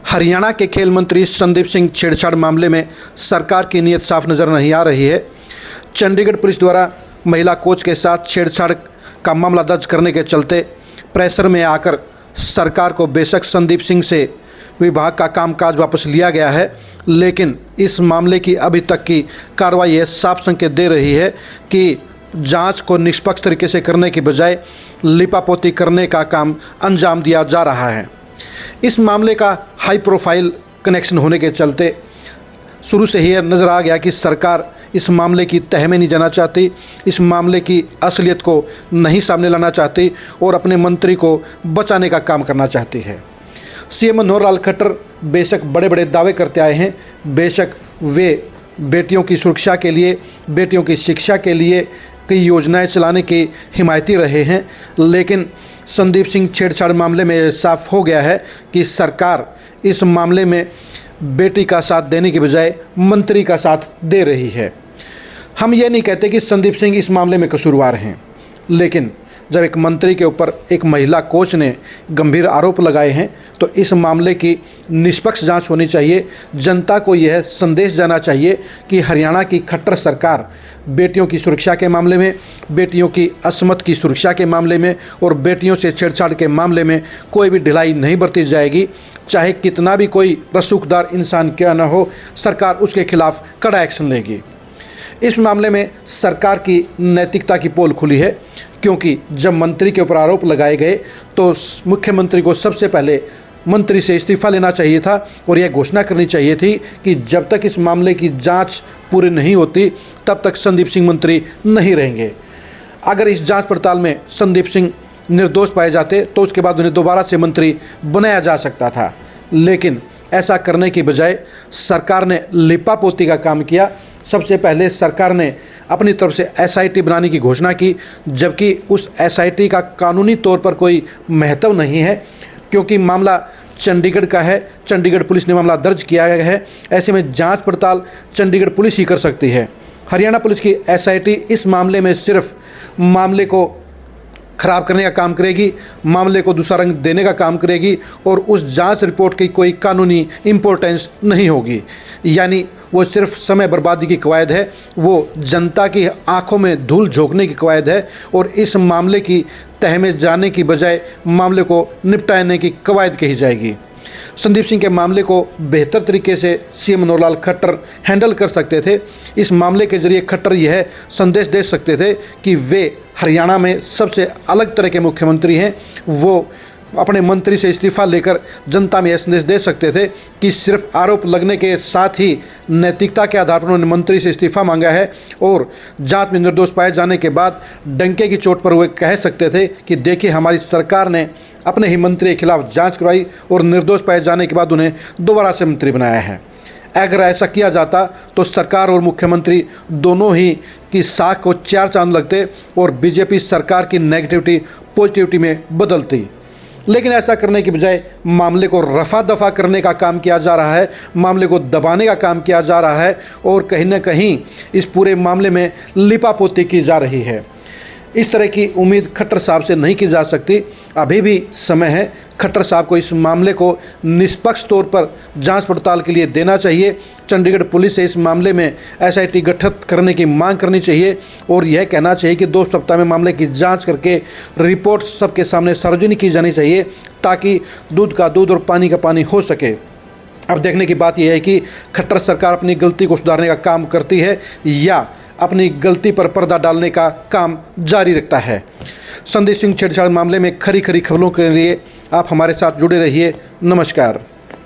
हरियाणा के खेल मंत्री संदीप सिंह छेड़छाड़ मामले में सरकार की नीयत साफ नज़र नहीं आ रही है। चंडीगढ़ पुलिस द्वारा महिला कोच के साथ छेड़छाड़ का मामला दर्ज करने के चलते प्रेशर में आकर सरकार को बेशक संदीप सिंह से विभाग का कामकाज वापस लिया गया है, लेकिन इस मामले की अभी तक की कार्रवाई यह साफ संकेत दे रही है कि जांच को निष्पक्ष तरीके से करने की बजाय लिपापोती करने का काम अंजाम दिया जा रहा है। इस मामले का हाई प्रोफाइल कनेक्शन होने के चलते शुरू से ही नज़र आ गया कि सरकार इस मामले की तह में नहीं जाना चाहती, इस मामले की असलियत को नहीं सामने लाना चाहती और अपने मंत्री को बचाने का काम करना चाहती है। सीएम मनोहर लाल खट्टर बेशक बड़े बड़े दावे करते आए हैं, बेशक वे बेटियों की सुरक्षा के लिए, बेटियों की शिक्षा के लिए कई योजनाएं चलाने के हिमायती रहे हैं, लेकिन संदीप सिंह छेड़छाड़ मामले में साफ हो गया है कि सरकार इस मामले में बेटी का साथ देने के बजाय मंत्री का साथ दे रही है। हम ये नहीं कहते कि संदीप सिंह इस मामले में कसूरवार हैं, लेकिन जब एक मंत्री के ऊपर एक महिला कोच ने गंभीर आरोप लगाए हैं तो इस मामले की निष्पक्ष जांच होनी चाहिए। जनता को यह संदेश जाना चाहिए कि हरियाणा की खट्टर सरकार बेटियों की सुरक्षा के मामले में, बेटियों की असमत की सुरक्षा के मामले में और बेटियों से छेड़छाड़ के मामले में कोई भी ढिलाई नहीं बरती जाएगी। चाहे कितना भी कोई रसूखदार इंसान क्यों न हो, सरकार उसके खिलाफ कड़ा एक्शन लेगी। इस मामले में सरकार की नैतिकता की पोल खुली है, क्योंकि जब मंत्री के ऊपर आरोप लगाए गए तो मुख्यमंत्री को सबसे पहले मंत्री से इस्तीफा लेना चाहिए था और यह घोषणा करनी चाहिए थी कि जब तक इस मामले की जांच पूरी नहीं होती तब तक संदीप सिंह मंत्री नहीं रहेंगे। अगर इस जांच पड़ताल में संदीप सिंह निर्दोष पाए जाते तो उसके बाद उन्हें दोबारा से मंत्री बनाया जा सकता था, लेकिन ऐसा करने की बजाय सरकार ने लिपापोती का काम किया। सबसे पहले सरकार ने अपनी तरफ से एसआईटी बनाने की घोषणा की, जबकि उस एसआईटी का कानूनी तौर पर कोई महत्व नहीं है, क्योंकि मामला चंडीगढ़ का है, चंडीगढ़ पुलिस ने मामला दर्ज किया गया है। ऐसे में जांच पड़ताल चंडीगढ़ पुलिस ही कर सकती है। हरियाणा पुलिस की एसआईटी इस मामले में सिर्फ मामले को खराब करने का काम करेगी, मामले को दूसरा रंग देने का काम करेगी और उस जांच रिपोर्ट की कोई कानूनी इम्पोर्टेंस नहीं होगी। यानी वो सिर्फ समय बर्बादी की कवायद है, वो जनता की आंखों में धूल झोंकने की कवायद है और इस मामले की तह में जाने की बजाय मामले को निपटाने की कवायद कही जाएगी। संदीप सिंह के मामले को बेहतर तरीके से सीएम मनोहर लाल खट्टर हैंडल कर सकते थे। इस मामले के जरिए खट्टर यह संदेश दे सकते थे कि वे हरियाणा में सबसे अलग तरह के मुख्यमंत्री हैं। वो अपने मंत्री से इस्तीफा लेकर जनता में यह संदेश दे सकते थे कि सिर्फ आरोप लगने के साथ ही नैतिकता के आधार पर उन्होंने मंत्री से इस्तीफा मांगा है और जांच में निर्दोष पाए जाने के बाद डंके की चोट पर वे कह सकते थे कि देखिए हमारी सरकार ने अपने ही मंत्री के खिलाफ जांच करवाई और निर्दोष पाए जाने के बाद उन्हें दोबारा से मंत्री बनाया है। अगर ऐसा किया जाता तो सरकार और मुख्यमंत्री दोनों ही की साख को चार चांद लगते और बीजेपी सरकार की नेगेटिविटी पॉजिटिविटी में बदलती। लेकिन ऐसा करने की बजाय मामले को रफा दफा करने का काम किया जा रहा है, मामले को दबाने का काम किया जा रहा है और कहीं ना कहीं इस पूरे मामले में लिपापोती की जा रही है। इस तरह की उम्मीद खट्टर साहब से नहीं की जा सकती। अभी भी समय है, खट्टर साहब को इस मामले को निष्पक्ष तौर पर जांच पड़ताल के लिए देना चाहिए। चंडीगढ़ पुलिस से इस मामले में एसआईटी गठित करने की मांग करनी चाहिए और यह कहना चाहिए कि 2 सप्ताह में मामले की जांच करके रिपोर्ट सबके सामने सार्वजनिक की जानी चाहिए, ताकि दूध का दूध और पानी का पानी हो सके। अब देखने की बात यह है कि खट्टर सरकार अपनी गलती को सुधारने का काम करती है या अपनी गलती पर पर्दा डालने का काम जारी रखता है। संदीप सिंह छेड़छाड़ मामले में खरी खरी खबरों के लिए आप हमारे साथ जुड़े रहिए। नमस्कार।